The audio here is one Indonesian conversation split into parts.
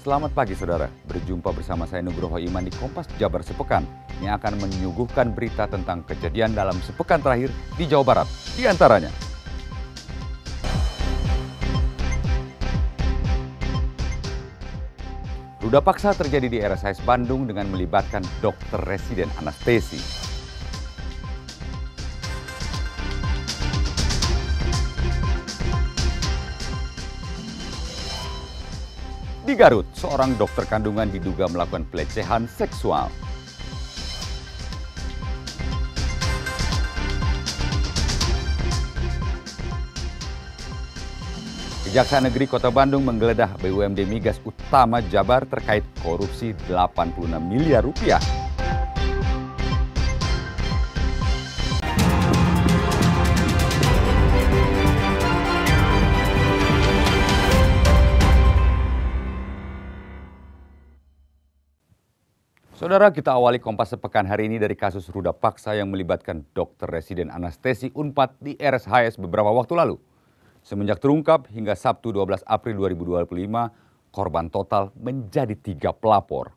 Selamat pagi saudara, berjumpa bersama saya Nugroho Iman di Kompas Jabar Sepekan yang akan menyuguhkan berita tentang kejadian dalam sepekan terakhir di Jawa Barat. Di antaranya, ruda paksa terjadi di RSHS Bandung dengan melibatkan dokter residen anestesi. Di Garut, seorang dokter kandungan diduga melakukan pelecehan seksual. Kejaksaan Negeri Kota Bandung menggeledah BUMD Migas Utama Jabar terkait korupsi 86 miliar rupiah. Saudara, kita awali Kompas Sepekan hari ini dari kasus ruda paksa yang melibatkan dokter residen anestesi Unpad di RSHS beberapa waktu lalu. Semenjak terungkap hingga Sabtu 12 April 2025, korban total menjadi 3 pelapor.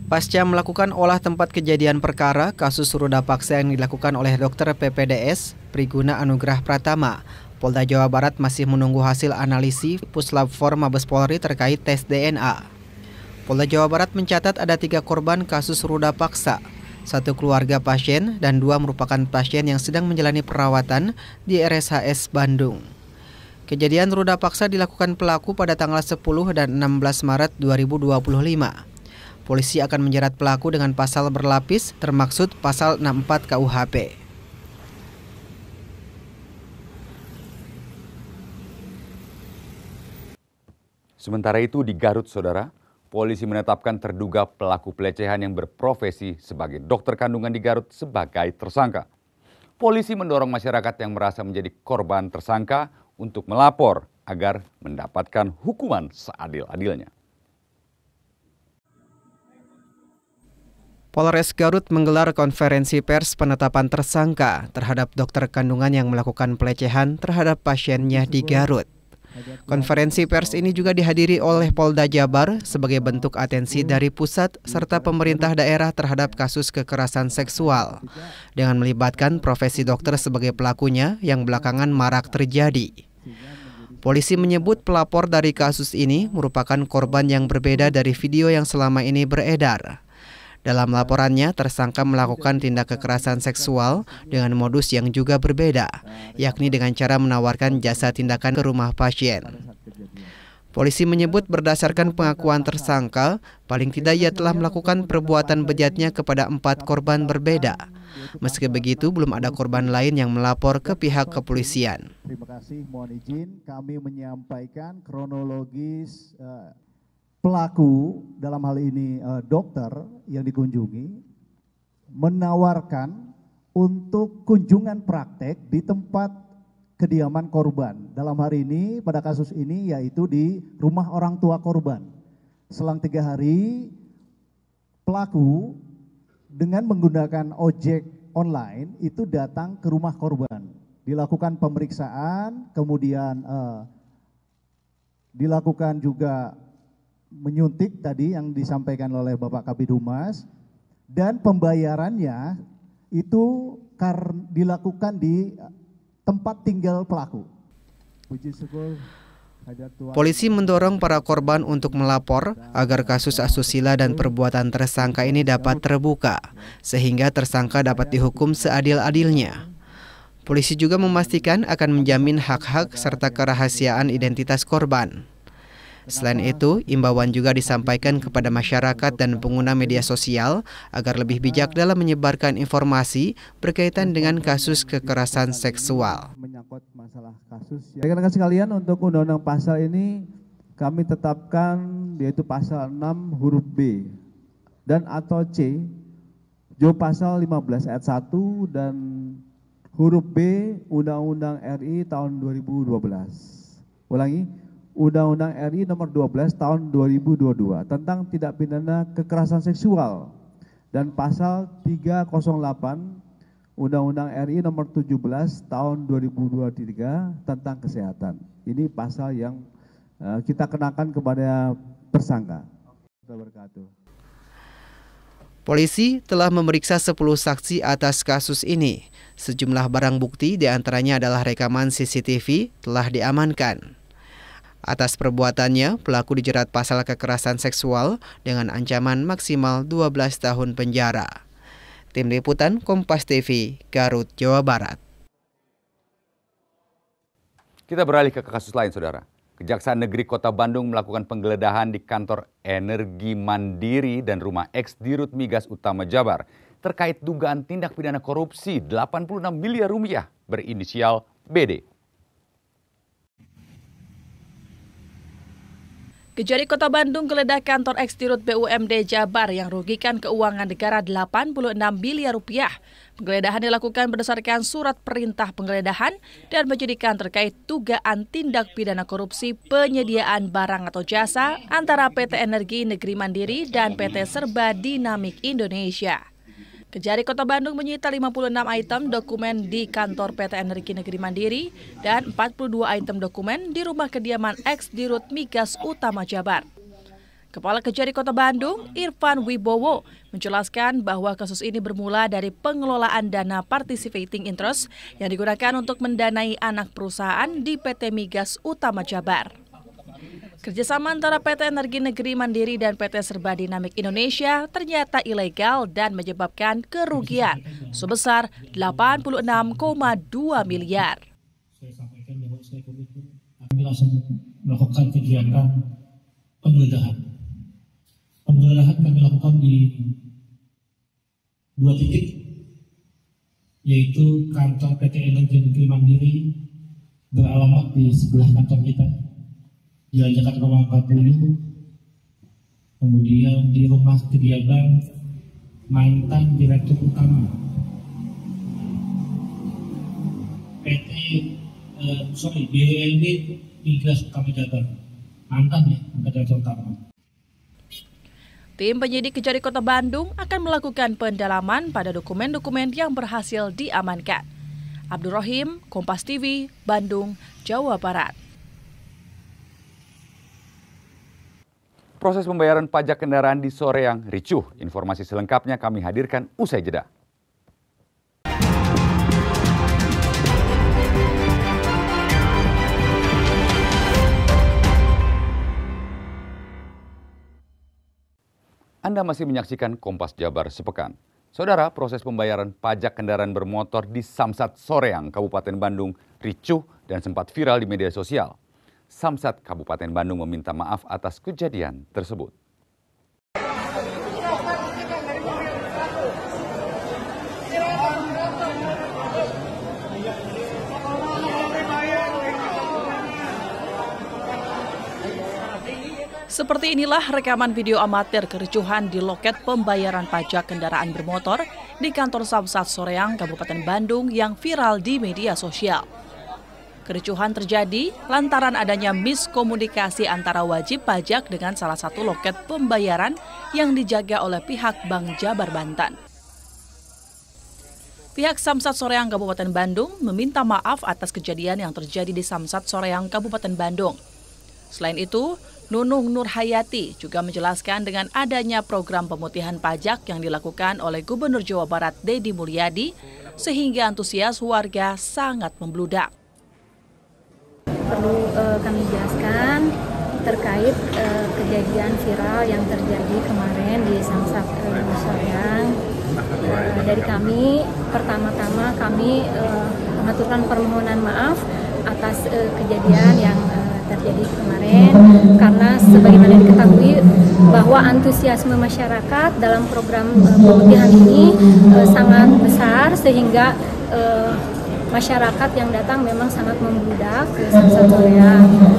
Pasca melakukan olah tempat kejadian perkara, kasus ruda paksa yang dilakukan oleh dokter PPDS, Priguna Anugrah Pratama, Polda Jawa Barat masih menunggu hasil analisis Puslab 4 Mabes Polri terkait tes DNA. Polda Jawa Barat mencatat ada 3 korban kasus ruda paksa, 1 keluarga pasien dan 2 merupakan pasien yang sedang menjalani perawatan di RSHS Bandung. Kejadian ruda paksa dilakukan pelaku pada tanggal 10 dan 16 Maret 2025. Polisi akan menjerat pelaku dengan pasal berlapis termaksud pasal 64 KUHP. Sementara itu di Garut, saudara, polisi menetapkan terduga pelaku pelecehan yang berprofesi sebagai dokter kandungan di Garut sebagai tersangka. Polisi mendorong masyarakat yang merasa menjadi korban tersangka untuk melapor agar mendapatkan hukuman seadil-adilnya. Polres Garut menggelar konferensi pers penetapan tersangka terhadap dokter kandungan yang melakukan pelecehan terhadap pasiennya di Garut. Konferensi pers ini juga dihadiri oleh Polda Jabar sebagai bentuk atensi dari pusat serta pemerintah daerah terhadap kasus kekerasan seksual dengan melibatkan profesi dokter sebagai pelakunya yang belakangan marak terjadi. Polisi menyebut pelapor dari kasus ini merupakan korban yang berbeda dari video yang selama ini beredar. Dalam laporannya, tersangka melakukan tindak kekerasan seksual dengan modus yang juga berbeda, yakni dengan cara menawarkan jasa tindakan ke rumah pasien. Polisi menyebut berdasarkan pengakuan tersangka, paling tidak ia telah melakukan perbuatan bejatnya kepada 4 korban berbeda. Meski begitu, belum ada korban lain yang melapor ke pihak kepolisian. Terima kasih, mohon izin kami menyampaikan kronologis pelaku dalam hal ini dokter yang dikunjungi menawarkan untuk kunjungan praktek di tempat kediaman korban. Dalam hari ini pada kasus ini yaitu di rumah orang tua korban. Selang 3 hari pelaku dengan menggunakan ojek online itu datang ke rumah korban. Dilakukan pemeriksaan, kemudian dilakukan juga menyuntik tadi yang disampaikan oleh Bapak Kabid Humas, dan pembayarannya itu dilakukan di tempat tinggal pelaku. Polisi mendorong para korban untuk melapor agar kasus asusila dan perbuatan tersangka ini dapat terbuka, sehingga tersangka dapat dihukum seadil-adilnya. Polisi juga memastikan akan menjamin hak-hak serta kerahasiaan identitas korban. Selain itu, imbauan juga disampaikan kepada masyarakat dan pengguna media sosial agar lebih bijak dalam menyebarkan informasi berkaitan dengan kasus kekerasan seksual. Menyangkut masalah kasus. Rekan-rekan sekalian, untuk undang-undang pasal ini kami tetapkan yaitu pasal 6 huruf B dan atau C, jo pasal 15 ayat 1 dan huruf B Undang-Undang RI tahun 2012. Ulangi. Undang-Undang RI nomor 12 tahun 2022 tentang tindak pidana kekerasan seksual dan pasal 308 Undang-Undang RI nomor 17 tahun 2023 tentang kesehatan. Ini pasal yang kita kenakan kepada tersangka. Polisi telah memeriksa 10 saksi atas kasus ini. Sejumlah barang bukti diantaranya adalah rekaman CCTV telah diamankan. Atas perbuatannya, pelaku dijerat pasal kekerasan seksual dengan ancaman maksimal 12 tahun penjara. Tim Liputan Kompas TV, Garut, Jawa Barat. Kita beralih ke kasus lain, Saudara. Kejaksaan Negeri Kota Bandung melakukan penggeledahan di kantor Energi Mandiri dan rumah ex-Dirut Migas Utama Jabar terkait dugaan tindak pidana korupsi 86 miliar rupiah berinisial BD. Kejari Kota Bandung geledah kantor ex-Dirut BUMD Jabar yang rugikan keuangan negara 86 miliar rupiah. Penggeledahan dilakukan berdasarkan surat perintah penggeledahan dan penyidikan terkait dugaan tindak pidana korupsi penyediaan barang atau jasa antara PT Energi Negeri Mandiri dan PT Serba Dinamik Indonesia. Kejari Kota Bandung menyita 56 item dokumen di kantor PT Energi Negeri Mandiri dan 42 item dokumen di rumah kediaman ex-Dirut Migas Utama Jabar. Kepala Kejari Kota Bandung, Irfan Wibowo, menjelaskan bahwa kasus ini bermula dari pengelolaan dana participating interest yang digunakan untuk mendanai anak perusahaan di PT Migas Utama Jabar. Kerjasama antara PT Energi Negeri Mandiri dan PT Serba Dinamik Indonesia ternyata ilegal dan menyebabkan kerugian sebesar 86,2 miliar. Saya sampaikan bahwa saya komitmen kami langsung melakukan kegiatan penggeledahan. Penggeledahan kami lakukan di 2 titik, yaitu kantor PT Energi Negeri Mandiri beralamat di sebelah kantor kita, Jalan Jakarta Nomor 40, kemudian di rumah kediaman mantan Direktur Utama BUMD Migas Utama Jabar, mantan Direktur Utama. Tim penyidik Kejari Kota Bandung akan melakukan pendalaman pada dokumen-dokumen yang berhasil diamankan. Abdul Rahim, Kompas TV, Bandung, Jawa Barat. Proses pembayaran pajak kendaraan di Soreang ricuh. Informasi selengkapnya kami hadirkan usai jeda. Anda masih menyaksikan Kompas Jabar Sepekan. Saudara, proses pembayaran pajak kendaraan bermotor di Samsat Soreang, Kabupaten Bandung ricuh dan sempat viral di media sosial. Samsat Kabupaten Bandung meminta maaf atas kejadian tersebut. Seperti inilah rekaman video amatir kericuhan di loket pembayaran pajak kendaraan bermotor di kantor Samsat Soreang, Kabupaten Bandung yang viral di media sosial. Kericuhan terjadi lantaran adanya miskomunikasi antara wajib pajak dengan salah satu loket pembayaran yang dijaga oleh pihak Bank Jabar Banten. Pihak Samsat Soreang Kabupaten Bandung meminta maaf atas kejadian yang terjadi di Samsat Soreang Kabupaten Bandung. Selain itu, Nunung Nurhayati juga menjelaskan dengan adanya program pemutihan pajak yang dilakukan oleh Gubernur Jawa Barat Deddy Mulyadi, sehingga antusias warga sangat membludak. Perlu kami jelaskan terkait kejadian viral yang terjadi kemarin di Samsat Soreang. Dari kami, pertama-tama kami mengaturkan permohonan maaf atas kejadian yang terjadi kemarin, karena sebagaimana diketahui bahwa antusiasme masyarakat dalam program pemutihan ini sangat besar, sehingga masyarakat yang datang memang sangat membludak ke Samsat Soreang.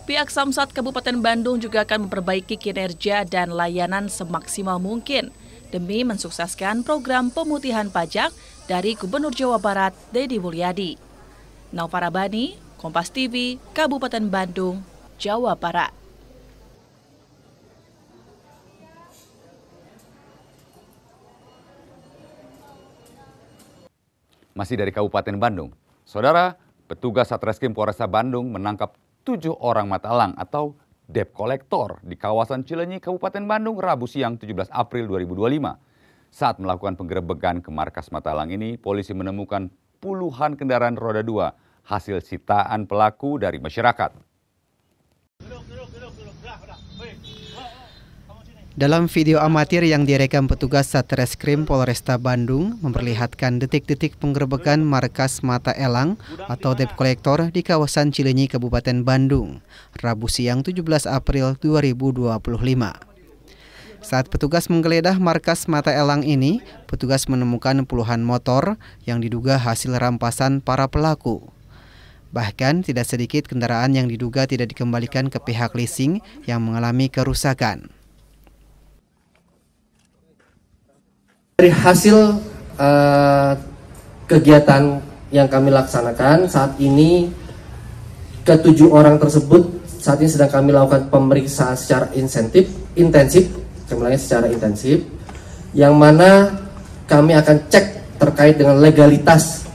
Pihak Samsat Kabupaten Bandung juga akan memperbaiki kinerja dan layanan semaksimal mungkin demi mensukseskan program pemutihan pajak dari Gubernur Jawa Barat Deddy Mulyadi. Naufara Bani, Kompas TV, Kabupaten Bandung, Jawa Barat. Masih dari Kabupaten Bandung, Saudara, petugas Satreskrim Polresta Bandung menangkap 7 orang mata elang atau debt collector di kawasan Cileunyi, Kabupaten Bandung, Rabu siang 17 April 2025. Saat melakukan penggerebekan ke markas mata elang ini, polisi menemukan puluhan kendaraan roda 2 hasil sitaan pelaku dari masyarakat. Dalam video amatir yang direkam petugas Satreskrim Polresta Bandung memperlihatkan detik-detik penggerebekan markas mata elang atau debt collector di kawasan Cileunyi, Kabupaten Bandung, Rabu siang 17 April 2025. Saat petugas menggeledah markas mata elang ini, petugas menemukan puluhan motor yang diduga hasil rampasan para pelaku. Bahkan tidak sedikit kendaraan yang diduga tidak dikembalikan ke pihak leasing yang mengalami kerusakan. Dari hasil kegiatan yang kami laksanakan saat ini, ke-7 orang tersebut saat ini sedang kami lakukan pemeriksaan secara intensif, yang mana kami akan cek terkait dengan legalitas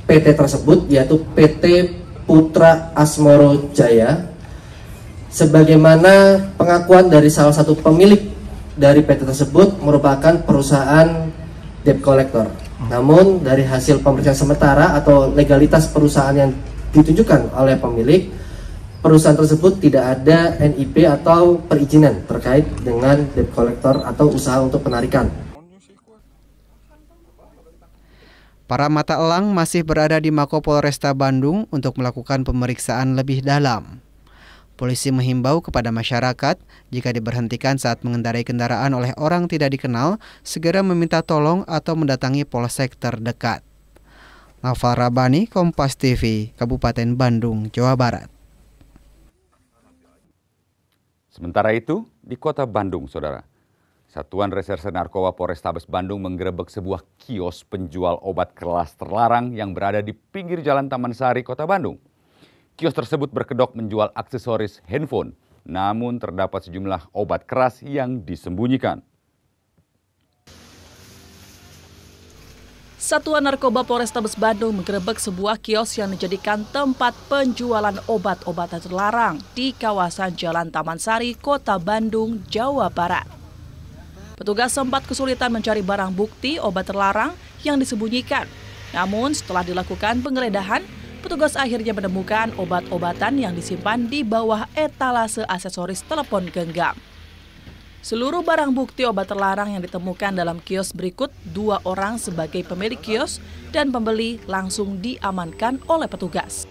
PT tersebut, yaitu PT Putra Asmoro Jaya, sebagaimana pengakuan dari salah satu pemilik dari PT tersebut merupakan perusahaan debt collector. Namun dari hasil pemeriksaan sementara atau legalitas perusahaan yang ditunjukkan oleh pemilik, perusahaan tersebut tidak ada NIP atau perizinan terkait dengan debt collector atau usaha untuk penarikan. Para mata elang masih berada di Mako Polresta Bandung untuk melakukan pemeriksaan lebih dalam. Polisi menghimbau kepada masyarakat jika diberhentikan saat mengendarai kendaraan oleh orang tidak dikenal, segera meminta tolong atau mendatangi polsek terdekat. Naufal Rabani, Kompas TV, Kabupaten Bandung, Jawa Barat. Sementara itu, di kota Bandung, Saudara, Satuan Reserse Narkoba Polrestabes Bandung menggerebek sebuah kios penjual obat keras terlarang yang berada di pinggir Jalan Taman Sari, Kota Bandung. Kios tersebut berkedok menjual aksesoris handphone, namun terdapat sejumlah obat keras yang disembunyikan. Satuan Narkoba Polrestabes Bandung menggerebek sebuah kios yang dijadikan tempat penjualan obat-obatan terlarang di kawasan Jalan Taman Sari, Kota Bandung, Jawa Barat. Petugas sempat kesulitan mencari barang bukti obat terlarang yang disembunyikan. Namun setelah dilakukan penggeledahan, petugas akhirnya menemukan obat-obatan yang disimpan di bawah etalase aksesoris telepon genggam. Seluruh barang bukti obat terlarang yang ditemukan dalam kios berikut, 2 orang sebagai pemilik kios dan pembeli langsung diamankan oleh petugas.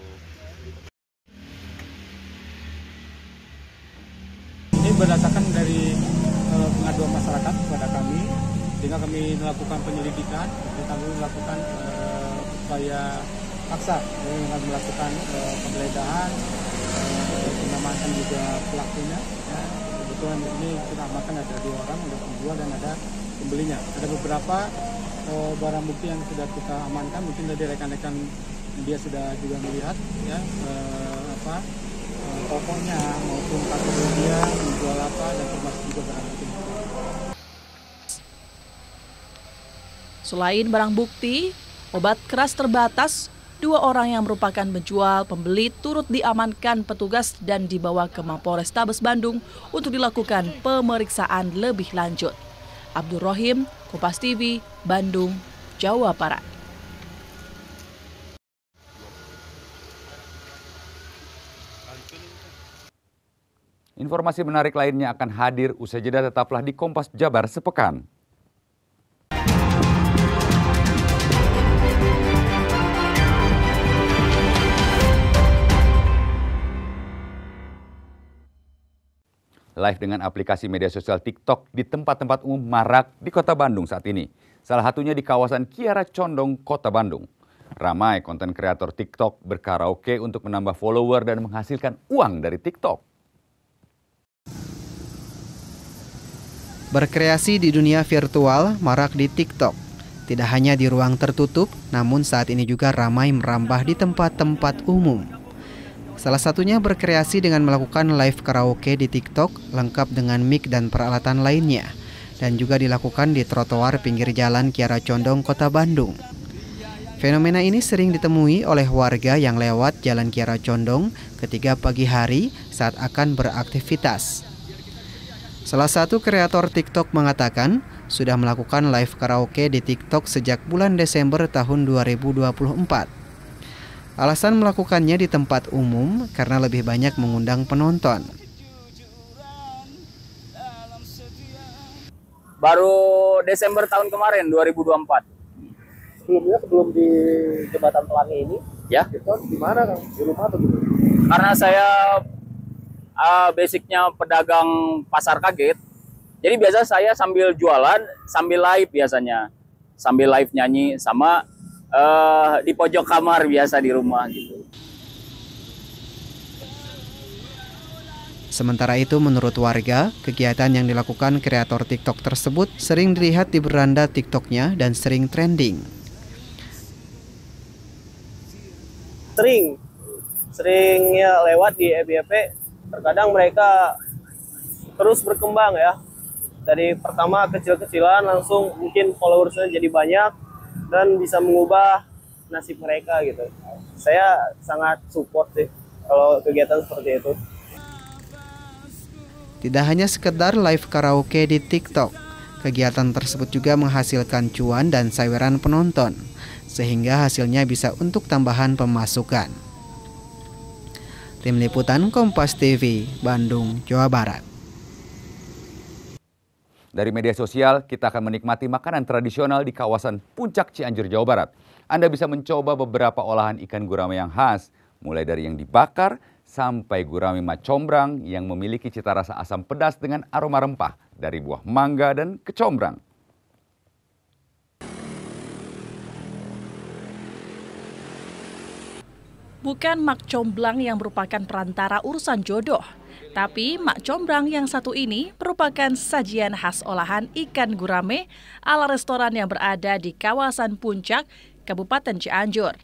Ini berdasarkan dari pengaduan masyarakat kepada kami, sehingga kami melakukan penyelidikan, kami melakukan upaya paksa dengan melakukan penggeledahan, mengamankan juga pelakunya. Ya. Kebetulan ini kita amankan ada 2 orang, ada penjual dan ada pembelinya. Ada beberapa barang bukti yang sudah kita amankan, mungkin dari rekan-rekan dia sudah juga melihat ya tokonya maupun kategori dia menjual apa dan termasuk juga barang bukti. Selain barang bukti, obat keras terbatas, 2 orang yang merupakan penjual pembeli turut diamankan petugas dan dibawa ke Mapolrestabes Bandung untuk dilakukan pemeriksaan lebih lanjut. Abdul Rohim, Kompas TV, Bandung, Jawa Barat. Informasi menarik lainnya akan hadir usai jeda, tetaplah di Kompas Jabar sepekan. Live dengan aplikasi media sosial TikTok di tempat-tempat umum marak di Kota Bandung saat ini. Salah satunya di kawasan Kiara Condong, Kota Bandung. Ramai konten kreator TikTok berkaraoke untuk menambah follower dan menghasilkan uang dari TikTok. Berkreasi di dunia virtual marak di TikTok. Tidak hanya di ruang tertutup, namun saat ini juga ramai merambah di tempat-tempat umum. Salah satunya berkreasi dengan melakukan live karaoke di TikTok lengkap dengan mic dan peralatan lainnya, dan juga dilakukan di trotoar pinggir jalan Kiara Condong, Kota Bandung. Fenomena ini sering ditemui oleh warga yang lewat Jalan Kiara Condong ketika pagi hari saat akan beraktivitas. Salah satu kreator TikTok mengatakan sudah melakukan live karaoke di TikTok sejak bulan Desember tahun 2024. Alasan melakukannya di tempat umum karena lebih banyak mengundang penonton. Baru Desember tahun kemarin, 2024. Sebelum di Jembatan Pelangi ini, Ya, itu di mana, Kang? Di rumah atau gimana? karena saya basicnya pedagang pasar kaget. Jadi biasa saya sambil jualan, sambil live biasanya. Sambil live nyanyi sama di pojok kamar biasa di rumah gitu. Sementara itu menurut warga, kegiatan yang dilakukan kreator TikTok tersebut sering dilihat di beranda TikToknya dan sering trending. Sering ya lewat di FYP. Terkadang mereka terus berkembang ya. Dari pertama kecil-kecilan langsung mungkin followersnya jadi banyak dan bisa mengubah nasib mereka gitu. Saya sangat support sih kalau kegiatan seperti itu. Tidak hanya sekedar live karaoke di TikTok, kegiatan tersebut juga menghasilkan cuan dan saweran penonton, sehingga hasilnya bisa untuk tambahan pemasukan. Tim Liputan Kompas TV, Bandung, Jawa Barat. Dari media sosial, kita akan menikmati makanan tradisional di kawasan Puncak Cianjur, Jawa Barat. Anda bisa mencoba beberapa olahan ikan gurame yang khas, mulai dari yang dibakar sampai gurame macombrang yang memiliki cita rasa asam pedas dengan aroma rempah dari buah mangga dan kecombrang. Bukan mak comblang yang merupakan perantara urusan jodoh, tapi mak comblang yang satu ini merupakan sajian khas olahan ikan gurame ala restoran yang berada di kawasan Puncak, Kabupaten Cianjur.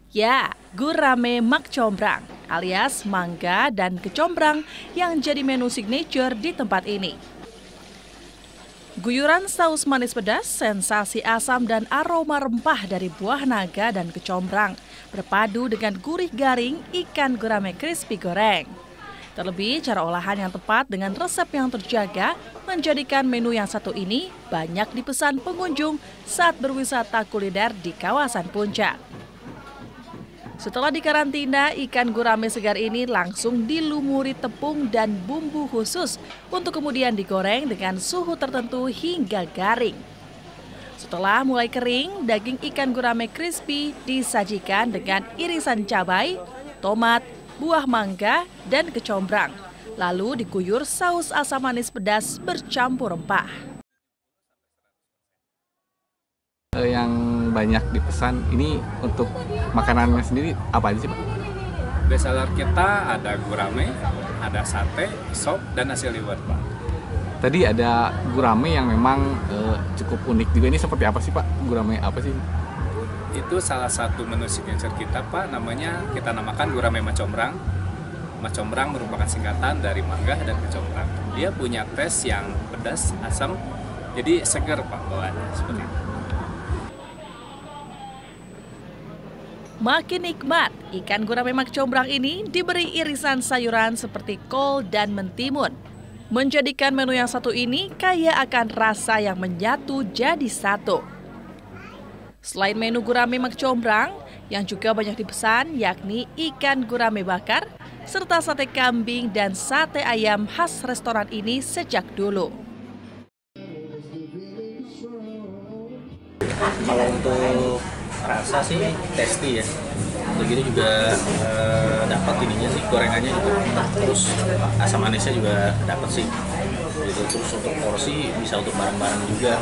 Ya, gurame mak comblang alias mangga dan kecombrang yang jadi menu signature di tempat ini. Guyuran saus manis pedas, sensasi asam dan aroma rempah dari buah naga dan kecombrang berpadu dengan gurih garing ikan gurame crispy goreng. Terlebih cara olahan yang tepat dengan resep yang terjaga menjadikan menu yang satu ini banyak dipesan pengunjung saat berwisata kuliner di kawasan Puncak. Setelah dikarantina, ikan gurame segar ini langsung dilumuri tepung dan bumbu khusus untuk kemudian digoreng dengan suhu tertentu hingga garing. Setelah mulai kering, daging ikan gurame crispy disajikan dengan irisan cabai, tomat, buah mangga, dan kecombrang. Lalu diguyur saus asam manis pedas bercampur rempah. Yang banyak dipesan ini untuk makanannya sendiri apa aja sih, Pak? Bestseller kita ada gurame, ada sate, sop, dan nasi liwet, Pak. Tadi ada gurame yang memang cukup unik juga. Ini seperti apa sih, Pak? Gurame apa sih? Itu salah satu menu signature kita, Pak. Namanya kita namakan gurame macombrang. Macombrang merupakan singkatan dari mangga dan kecombrang. Dia punya tes yang pedas, asam, jadi segar, Pak, bawaannya seperti itu. Makin nikmat, ikan gurame mak comblang ini diberi irisan sayuran seperti kol dan mentimun. Menjadikan menu yang satu ini kaya akan rasa yang menyatu jadi satu. Selain menu gurame mak comblang, yang juga banyak dipesan yakni ikan gurame bakar, serta sate kambing dan sate ayam khas restoran ini sejak dulu. Kalau untuk rasa sih tasty ya. Begini juga dapat ininya sih, gorengannya juga, terus asam manisnya juga dapat sih. Gitu. Terus untuk porsi bisa untuk barang-barang juga.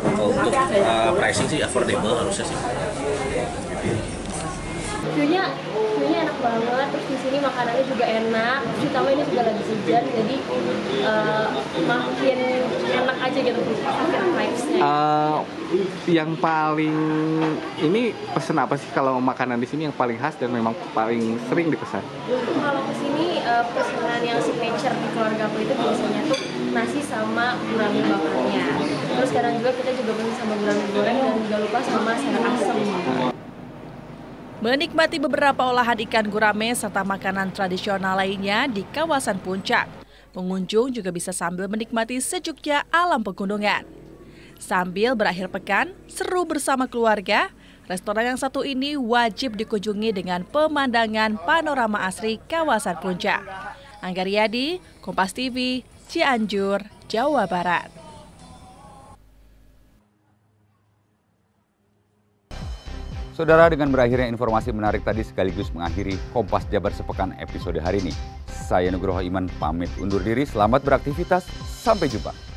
Kalau untuk pricing sih affordable harusnya sih. View-nya enak banget, terus di sini makanannya juga enak, terus ditambah ini juga lagi hujan, jadi makin enak aja gitu, makin vibes-nya. Yang paling ini pesen apa sih kalau makanan di sini yang paling khas dan memang paling sering dipesan? Kalau kesini pesanan yang signature di keluarga aku itu biasanya tuh nasi sama gurame bakarnya. Terus kadang juga kita juga beli sama gurame goreng dan juga lupa sama sayur asem. menikmati beberapa olahan ikan gurame serta makanan tradisional lainnya di kawasan Puncak. Pengunjung juga bisa sambil menikmati sejuknya alam pegunungan. Sambil berakhir pekan, seru bersama keluarga, restoran yang satu ini wajib dikunjungi dengan pemandangan panorama asri kawasan Puncak. Angga Riyadi, Kompas TV, Cianjur, Jawa Barat. Saudara, dengan berakhirnya informasi menarik tadi sekaligus mengakhiri Kompas Jabar Sepekan episode hari ini. Saya Nugroho Iman pamit undur diri, selamat beraktivitas, sampai jumpa.